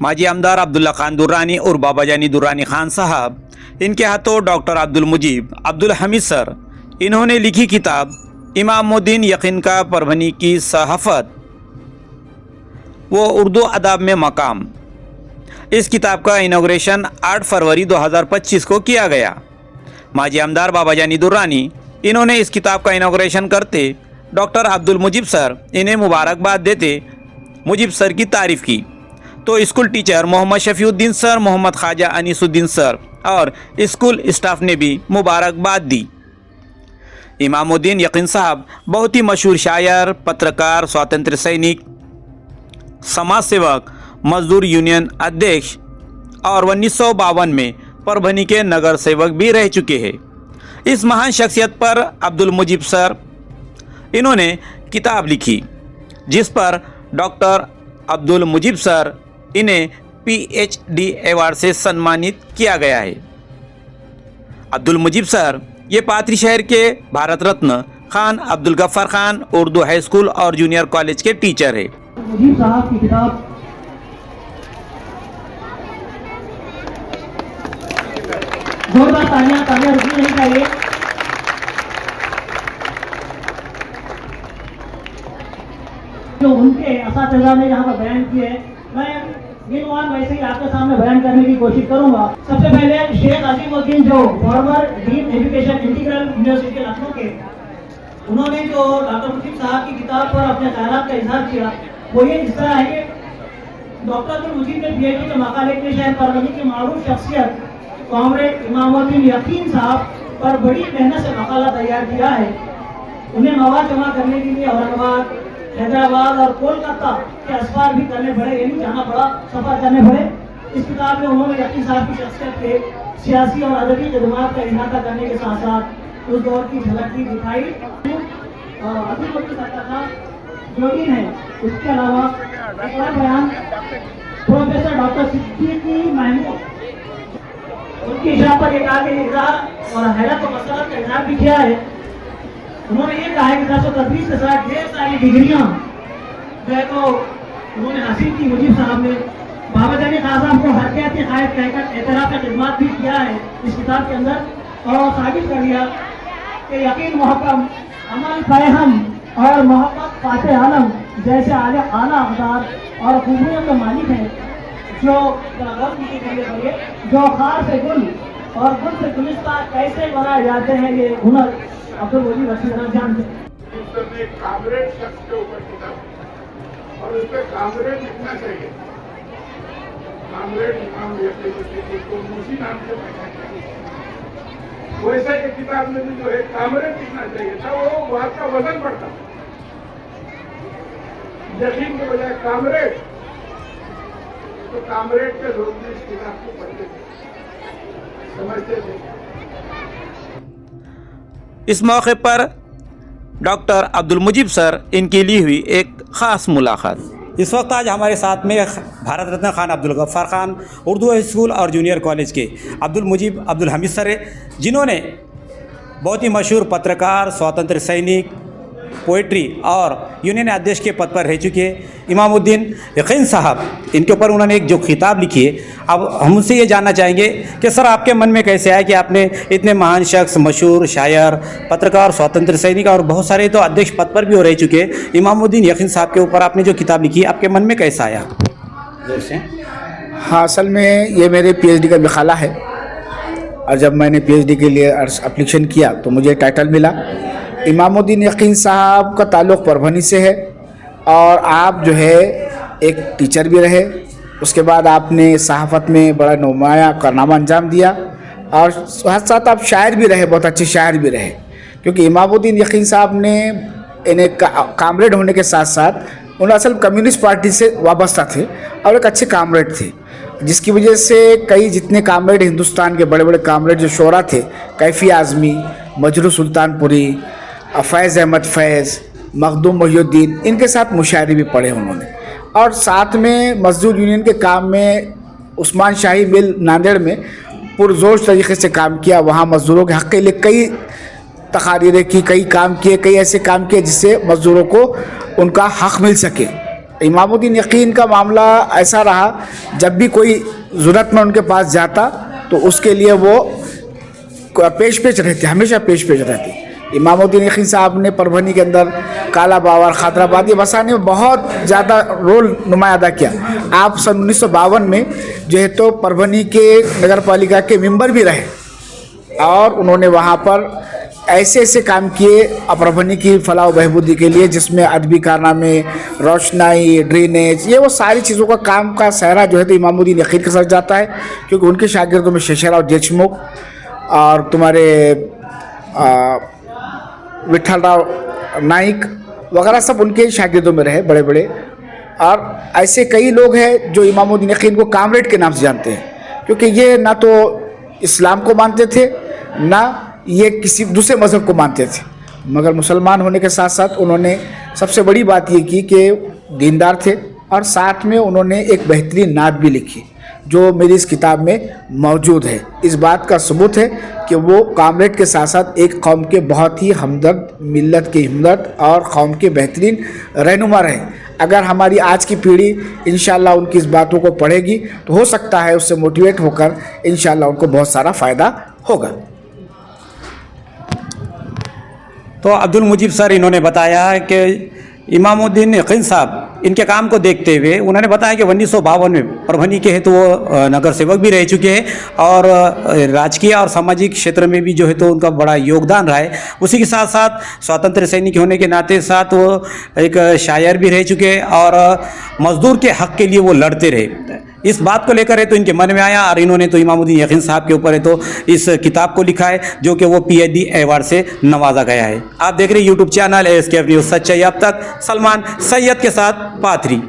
माजी आमदार अब्दुल्ला खान दुर्रानी और बाबाजानी दुर्रानी खान साहब, इनके हाथों डॉक्टर अब्दुल मुजीब अब्दुल हमीद सर, इन्होंने लिखी किताब इमामुद्दीन यकीन का परभनी की सहाफ़त वो उर्दू अदब में मकाम। इस किताब का इनॉग्रेशन 8 फरवरी 2025 को किया गया। माजी आमदार बाबाजानी दुर्रानी, इन्होंने इस किताब का इनॉग्रेशन करते डॉक्टर अब्दुल मुजीब सर इन्हें मुबारकबाद देते मुजीब सर की तारीफ़ की, तो school teacher Mohammed Shafiuddin sir, Mohammed Khwaja Aneesuddin sir और स्कूल स्टाफ ने भी मुबारकबाद दी। इमामुद्दीन यकीन साहब बहुत ही मशहूर शायर, पत्रकार, स्वातंत्र्य सैनिक, समाज सेवक, मजदूर यूनियन अध्यक्ष और 1952 में परभनी के नगर सेवक भी रह चुके हैं। इस महान शख्सियत पर अब्दुल मुजीब सर इन्होंने किताब लिखी, जिस पर डॉक्टर अब्दुल मुजीब सर इन्हें PhD अवार्ड से सम्मानित किया गया है। अब्दुल मुजीब सर ये पाथरी शहर के भारत रत्न खान अब्दुल गफ्फार खान उर्दू हाई स्कूल और जूनियर कॉलेज के टीचर है। मुजीब साहब की किताब जोरदार तालियां रुकनी नहीं चाहिए। जो उनके असातिज़ा ने यहाँ पर बयान किए, मैं दिनवान वैसे ही आपके सामने बयान करने की कोशिश करूंगा। सबसे पहले शेख अजीमुद्दीन, जो former dean education integral university Lucknow के, उन्होंने जो डॉक्टर मुजीब साहब की किताब पर अपने ख्यालात का इजहार किया, वो ये इस तरह है कि डॉक्टर अब्दुल मुजीब ने PhD के मकाले के शहर परभनी की मारूफ शख्सियत कॉमरेड इमामुद्दीन यकीन साहब पर बड़ी मेहनत से मकाला तैयार किया है। उन्हें मवाद जमा करने के लिए औरंगाबाद, हैदराबाद और कोलकाता के असफार भी करने पड़े, यानी जाना पड़ा, सफर करने पड़े। इस किताब में उन्होंने यकीन साहब की शख्सियत के सियासी और अदबी खिदमात का इहाता करने के साथ साथ उस दौर की झलक भी दिखाई। अभी का जो इन है, उसके अलावा एक और बयान प्रोफेसर डॉक्टर सिद्दीकी महमूद, उनकी इशारा पर एक आगे इजहार और हैरत और मसरत का इजहार भी किया है। उन्होंने ये कहा है कि 1030 के साथ ढेर सारी डिग्रियां जो है तो उन्होंने हासिल की। मुजीब साहब ने बाबाजानी खान साहब को हरकत कायद कहकर एतराफ़ का खिदमत भी किया है इस किताब के अंदर, और साबित कर दिया कि यकीन मोहकम, अमल फहम और मोहब्बत फाते आलम जैसे आला अक़दार और खूबियों के मालिक हैं, जो खार से गुल और गुल से गुलिस्ता कैसे बनाए जाते हैं, ये हुनर अब्दुल मुजीब अच्छी तरह जानते हैं। कामरेड शख्स के ऊपर किताब, और उसमें कामरेड लिखना चाहिए। कामरेड नाम को उसी नाम से वैसे की किताब में भी जो है कामरेड लिखना चाहिए था, वो वहां का वजन पड़ता, यकीन के बजाय कामरेड। तो कामरेड के लोग भी इस किताब को पढ़ते थे, समझते थे। इस मौके पर डॉक्टर अब्दुल मुजीब सर इनकी ली हुई एक ख़ास मुलाकात। इस वक्त आज हमारे साथ में भारत रत्न खान अब्दुल गफ्फार खान उर्दू हाई स्कूल और जूनियर कॉलेज के अब्दुल मुजीब अब्दुल हमीद सर है, जिन्होंने बहुत ही मशहूर पत्रकार, स्वातंत्र्य सैनिक, पोइट्री और यूनियन अध्यक्ष के पद पर रह चुके इमामुद्दीन यकीन साहब, इनके ऊपर उन्होंने एक जो किताब लिखी है। अब हम उनसे ये जानना चाहेंगे कि सर आपके मन में कैसे आया कि आपने इतने महान शख्स, मशहूर शायर, पत्रकार, स्वातंत्र्य सैनिक और बहुत सारे तो अध्यक्ष पद पर भी हो रह चुके इमामुद्दीन यकीन साहब के ऊपर आपने जो किताब लिखी, आपके मन में कैसा आया? जैसे हाँ, असल में ये मेरे PhD का मकाला है, और जब मैंने PhD के लिए एप्लीकेशन किया तो मुझे टाइटल मिला। इमामुद्दीन यकीन साहब का ताल्लुक़ परभनी से है, और आप जो है एक टीचर भी रहे, उसके बाद आपने सहाफ़त में बड़ा नुमाया कारनामा अंजाम दिया, और साथ साथ आप शायर भी रहे, बहुत अच्छे शायर भी रहे। क्योंकि इमामुद्दीन यकीन साहब ने इन्हें कामरेड होने के साथ साथ उन्हें असल कम्युनिस्ट पार्टी से वाबस्ता थे और एक अच्छे कामरेड थे, जिसकी वजह से कई जितने कामरेड हिंदुस्तान के बड़े बड़े कामरेड जो शोरा थे, कैफ़ी आज़मी, मजरू सुल्तानपुरी, फैज़ अहमद फैज़, मखदूम मोहिउद्दीन, इनके साथ मुशायरे भी पढ़े उन्होंने। और साथ में मजदूर यूनियन के काम में उस्मान शाही मिल नांदेड़ में पुरजोश तरीके से काम किया। वहाँ मजदूरों के हक़ के लिए कई तकारीरें की, कई काम किए, कई ऐसे काम किए जिससे मजदूरों को उनका हक़ मिल सके। इमामुद्दीन यकीन का मामला ऐसा रहा, जब भी कोई ज़रूरत में उनके पास जाता तो उसके लिए वो पेश रहते, हमेशा पेश रहते। इमामुद्दीन यकीन साहब ने परभनी के अंदर काला बावर, खादराबाद ये बसाने में बहुत ज़्यादा रोल नुमाया अदा किया। आप सन 1952 में जो है तो परभनी के नगर पालिका के मेंबर भी रहे और उन्होंने वहाँ पर ऐसे ऐसे काम किए परभनी की फलाह बहबूदी के लिए, जिसमें अदबी कारनामे, रोशनाई, ड्रेनेज, ये वो सारी चीज़ों का काम का सहरा जो है तो इमामुद्दीन यकीन के साथ जाता है, क्योंकि उनके शागिर्दों में शेषराव देशमुख और तुम्हारे विठलराव नाइक वगैरह सब उनके शागिर्दों में रहे बड़े बड़े। और ऐसे कई लोग हैं जो इमामुद्दीन यकीन को कामरेड के नाम से जानते हैं, क्योंकि ये ना तो इस्लाम को मानते थे ना ये किसी दूसरे मज़हब को मानते थे, मगर मुसलमान होने के साथ साथ उन्होंने सबसे बड़ी बात ये की कि दीनदार थे और साथ में उन्होंने एक बेहतरीन नात भी लिखी जो मेरी इस किताब में मौजूद है। इस बात का सबूत है कि वो कामरेड के साथ साथ एक कौम के बहुत ही हमदर्द, मिल्लत के हमदर्द और कौम के बेहतरीन रहनुमा रहे। अगर हमारी आज की पीढ़ी इंशाअल्लाह उनकी इस बातों को पढ़ेगी तो हो सकता है उससे मोटिवेट होकर इंशाअल्लाह उनको बहुत सारा फ़ायदा होगा। तो अब्दुल मुजीब सर इन्होंने बताया कि इमामुद्दीन यकीन साहब इनके काम को देखते हुए उन्होंने बताया कि 1952 में परभनी के हेतु वो नगर सेवक भी रह चुके हैं और राजकीय और सामाजिक क्षेत्र में भी जो है तो उनका बड़ा योगदान रहा है। उसी के साथ साथ स्वतंत्र सैनिक होने के नाते साथ वो एक शायर भी रह चुके हैं और मजदूर के हक़ के लिए वो लड़ते रहे। इस बात को लेकर है तो इनके मन में आया और इन्होंने तो इमामुद्दीन यकीन साहब के ऊपर है तो इस किताब को लिखा है, जो कि वो PhD अवार्ड से नवाजा गया है। आप देख रहे हैं यूट्यूब चैनल ASKF न्यूज़, सच्चाई अब तक। सलमान सैयद के साथ पाथरी।